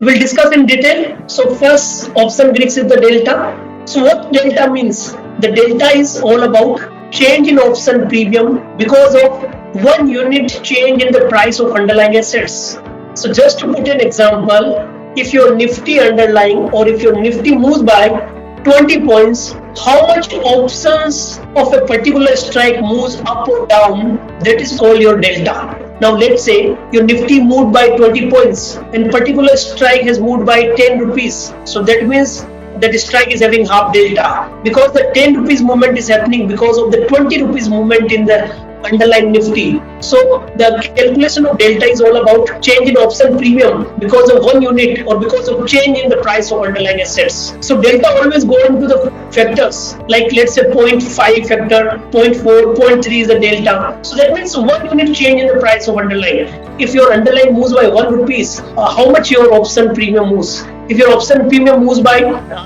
We'll discuss in detail. So first option Greeks is the delta. So what delta means? The delta is all about change in option premium because of 1 unit change in the price of underlying assets. So just to put an example, if your nifty underlying or if your nifty moves by 20 points, how much options of a particular strike moves up or down, that is called your delta. Now let's say your nifty moved by 20 points and particular strike has moved by 10 rupees. So that means that strike is having half delta because the 10 rupees movement is happening because of the 20 rupees movement in the underlying nifty. So the calculation of delta is all about change in option premium because of 1 unit or because of change in the price of underlying assets. So delta always go into the factors, like let's say 0.5 factor, 0.4, 0.3 is the delta. So that means 1 unit change in the price of underlying. If your underlying moves by 1 rupees, how much your option premium moves? If your option premium moves by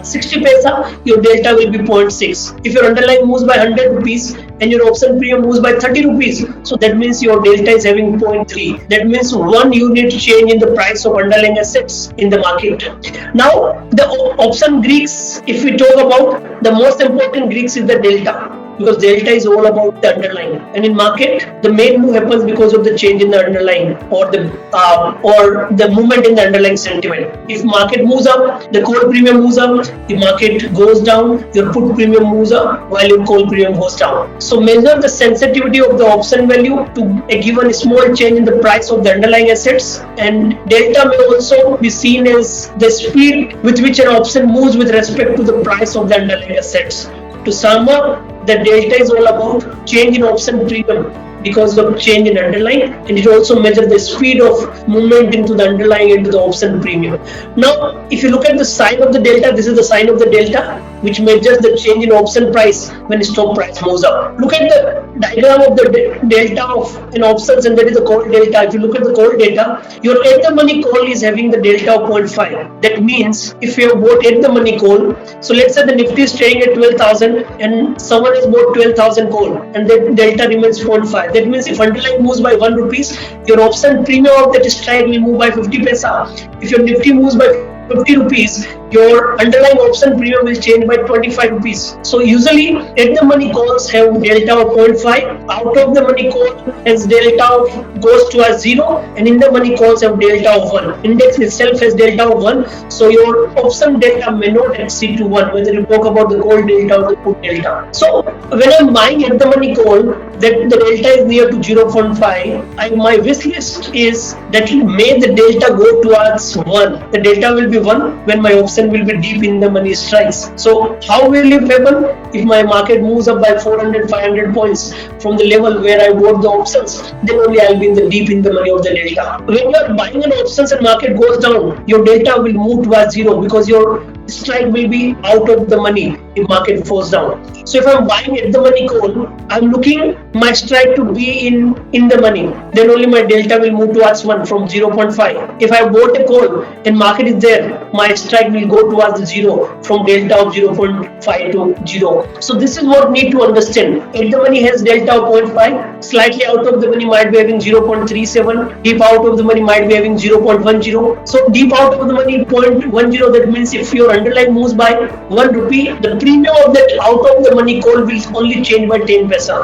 60 paisa, your delta will be 0.6. If your underlying moves by 100 rupees and your option premium moves by 30 rupees, so that means your delta is having 0.3. That means 1 unit change in the price of underlying assets in the market. Now, the option Greeks, if we talk about, the most important Greeks is the delta, because delta is all about the underlying, and in market the main move happens because of the change in the underlying or the movement in the underlying sentiment. If market moves up, the call premium moves up. The market goes down, your put premium moves up while your call premium goes down. So measure the sensitivity of the option value to a given small change in the price of the underlying assets, and delta may also be seen as the speed with which an option moves with respect to the price of the underlying assets. To sum up, the delta is all about change in option premium because of change in underlying, and it also measures the speed of movement into the underlying into the option premium. Now, if you look at the sign of the delta, this is the sign of the delta, which measures the change in option price when stock price moves up. Look at the diagram of the delta of an options, and that is the call delta. If you look at the call data, your at the money call is having the delta of 0.5. That means if you have bought at the money call, so let's say the nifty is trading at 12,000 and someone has bought 12,000 call and the delta remains 0.5. That means if underlying moves by 1 rupees, your option premium of that strike will move by 50 paisa. If your nifty moves by 50 rupees, your underlying option premium will change by 25 rupees. So usually at the money calls have delta of 0.5, out of the money call has delta of goes to a 0, and in the money calls have delta of 1. Index itself has delta of 1, so your option delta may not exceed to 1, whether you talk about the call delta or the put delta. So when I'm buying at the money call, that the delta is near to 0.5, my wish list is that may the delta go towards 1. The delta will be 1 when my option will be deep in the money strikes. So how will it happen? If my market moves up by 400-500 points from the level where I bought the options, then only I'll be in the deep in the money of the delta. When you are buying an options and market goes down, your delta will move towards 0 because your strike will be out of the money if market falls down. So if I'm buying at the money call, I'm looking my strike to be in the money, then only my delta will move towards 1 from 0.5. If I bought a call and market is there, my strike will go towards the 0 from delta of 0.5 to 0. So this is what need to understand. At the money has delta of 0.5, slightly out of the money might be having 0.37, deep out of the money might be having 0.10. So deep out of the money 0.10, that means if your underlying moves by 1 rupee, the premium of that out of the money call will only change by 10 paisa.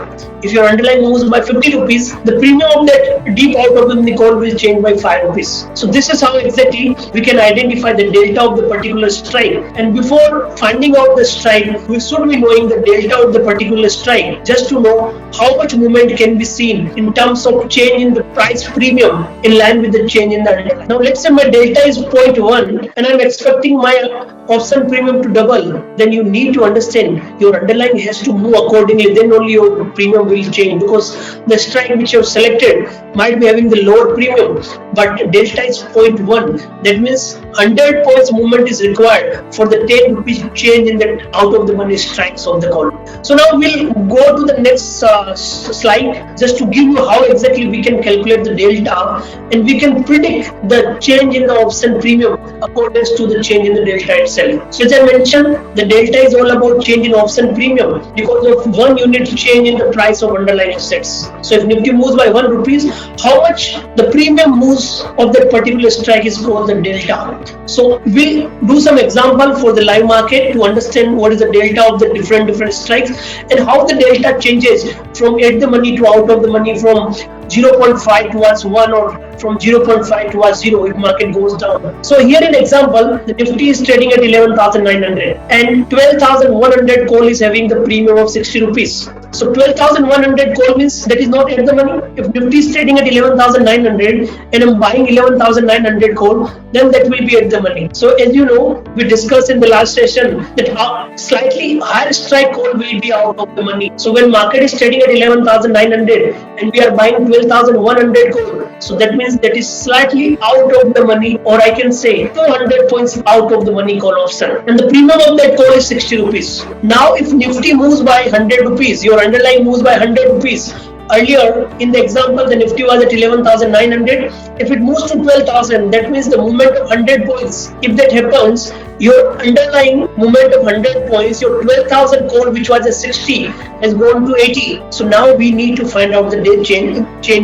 If your underlying moves by 50 rupees, the premium of that deep out of the money call will change by 5 rupees. So this is how exactly we can identify the delta of the particular strike. And before finding out the strike, we should be knowing the delta of the particular strike just to know how much movement can be seen in terms of change in the price premium in line with the change in the underlying. Now let's say my delta is 0.1 and I'm expecting my option premium to double, then you need to understand your underlying has to move accordingly, then only your premium will change, because the strike which you have selected might be having the lower premium but delta is 0.1. That means 100 points movement is required for the 10 rupees change in that out of the money strikes of the call. So now we'll go to the next slide just to give you how exactly we can calculate the delta and we can predict the change in the option premium according to the change in the delta itself. itself. So as I mentioned, the delta is all about change in option premium because of 1 unit change in the price of underlying assets. So if Nifty moves by 1 rupees, how much the premium moves of that particular strike is called the delta. So we'll do some example for the live market to understand what is the delta of the different strikes and how the delta changes from at the money to out of the money, from 0.5 towards 1 or from 0.5 towards 0 if market goes down. So here in example, the Nifty is trading at 11,900 and 12,100 call is having the premium of 60 rupees. So 12,100 call means that is not at the money. If Nifty is trading at 11,900 and I'm buying 11,900 call, then that will be at the money. So as you know, we discussed in the last session that a slightly higher strike call will be out of the money. So when market is trading at 11,900 and we are buying 12,100 call, so that means that is slightly out of the money, or I can say 200 points out of the money call option, and the premium of that call is 60 rupees. Now if Nifty moves by 100 rupees, your underlying moves by 100 rupees. Earlier in the example, the Nifty was at 11,900. If it moves to 12,000, that means the movement of 100 points. If that happens, your underlying movement of 100 points, your 12,000 call, which was at 60, has gone to 80. So now we need to find out the change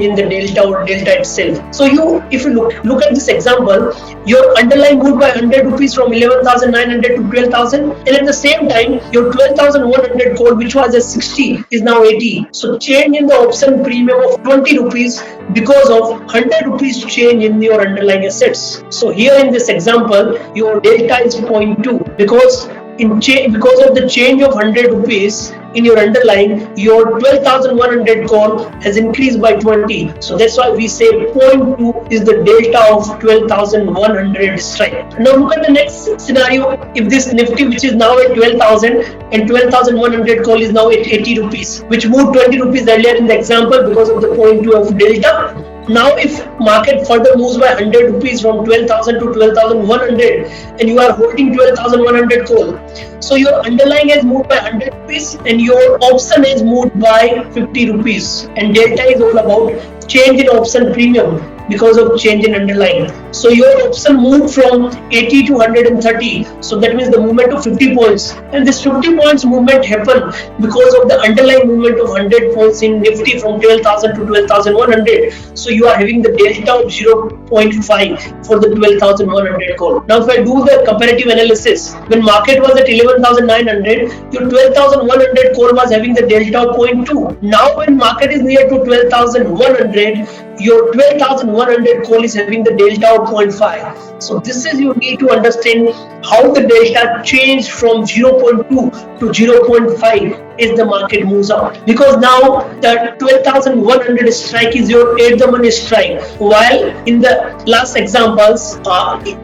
in the delta or delta itself. So if you look at this example, your underlying moved by 100 rupees from 11,900 to 12,000, and at the same time, your 12,100 call, which was at 60, is now 80. So change in the option premium of 20 rupees because of 100 rupees change in your underlying assets. So here in this example, your delta is 0.2 because of the change of 100 rupees in your underlying, your 12,100 call has increased by 20. So that's why we say 0.2 is the delta of 12,100 strike. Now look at the next scenario. If this Nifty, which is now at 12,000 and 12,100 call is now at 80 rupees, which moved 20 rupees earlier in the example because of the 0.2 of delta. Now if market further moves by 100 rupees from 12,000 to 12,100 and you are holding 12,100 call, so your underlying has moved by 100 rupees and your option has moved by 50 rupees, and delta is all about change in option premium because of change in underlying. So your option moved from 80 to 130, so that means the movement of 50 points, and this 50 points movement happened because of the underlying movement of 100 points in Nifty from 12,000 to 12,100. So you are having the delta of 0.5 for the 12,100 call. Now if I do the comparative analysis, when market was at 11,900, your 12,100 call was having the delta of 0.2. Now when market is near to 12,100, your 12,100 call is having the delta of 0.5. So this is, you need to understand how the delta changed from 0.2 to 0.5 as the market moves out, because now the 12,100 strike is your at the money strike, while in the last examples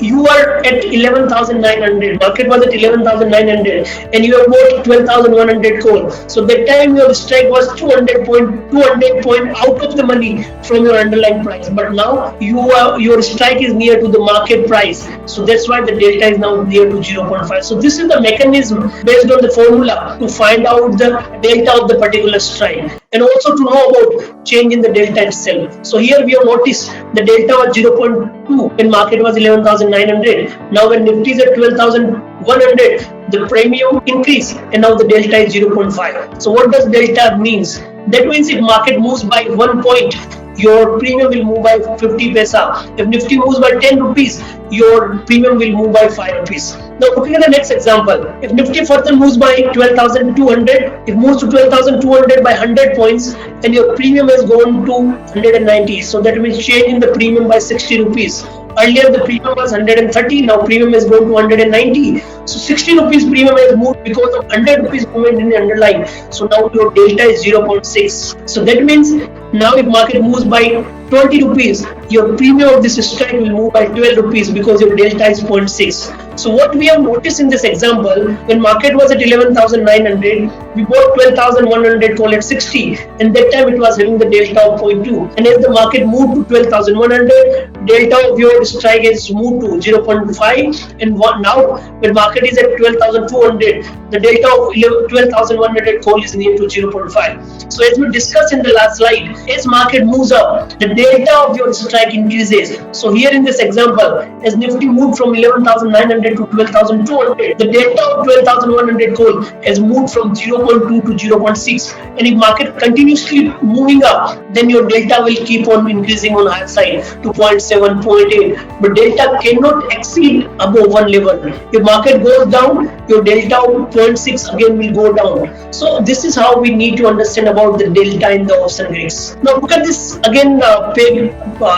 you are at 11,900, market was at 11,900 and you have bought 12,100 call. So that time your strike was 200 point out of the money from your underlying price, but now your strike is near to the market price, so that's why the delta is now near to 0.5. So this is the mechanism based on the formula to find out the delta of the particular strike and also to know about change in the delta itself. So here we have noticed the delta was 0.2 when market was 11,900. Now when Nifty is at 12,100, the premium increase and now the delta is 0.5. So what does delta means? That means if market moves by 1 point, your premium will move by 50 paisa. If Nifty moves by 10 rupees, your premium will move by 5 rupees. Now looking at the next example, if Nifty further moves by 12,200, it moves to 12,200 by 100 points and your premium has gone to 190. So that means change in the premium by 60 rupees. Earlier the premium was 130, now premium has gone to 190. So 60 rupees premium has moved because of 100 rupees movement in the underlying. So now your delta is 0.6. So that means now if market moves by 20 rupees, your premium of this strike will move by 12 rupees because your delta is 0.6. So what we have noticed in this example, when market was at 11,900, we bought 12,100 call at 60, and that time it was having the delta of 0.2. And as the market moved to 12,100, delta of your strike has moved to 0.5, and now when market is at 12,200, the delta of 12,100 call is near to 0.5. So as we discussed in the last slide, as market moves up, the delta of your strike increases. So here in this example, as Nifty moved from 11,900 to 12,200, the delta of 12,100 call has moved from 0.2 to 0.6. And if market continuously moving up, then your delta will keep on increasing on higher side to 0.7, 0.8. But delta cannot exceed above one level. If market goes down, your delta of 0.6 again will go down. So this is how we need to understand about the delta in the option Greeks. Now look at this again,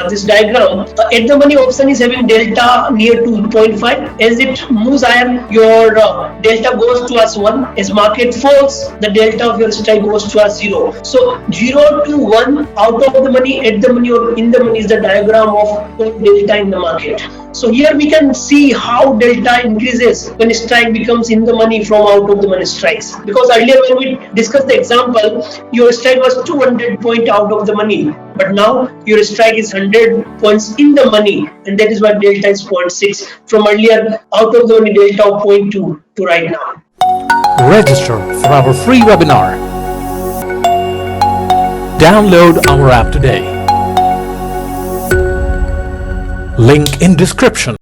this diagram. At the money option is having delta near to 0.5. As it moves higher, your delta goes to as 1. As market falls, the delta of your strike goes to as 0. So 0 to 1 out of the money, at the money, or in the money is the diagram of delta in the market. So here we can see how delta increases when strike becomes in the money from out of the money strikes. Because earlier when we discussed the example, your strike was 200 point out of the money, but now your strike is 100 points in the money, and that is why delta is 0.6 from earlier out of the money delta of 0.2 to right now. Register for our free webinar. Download our app today. Link in description.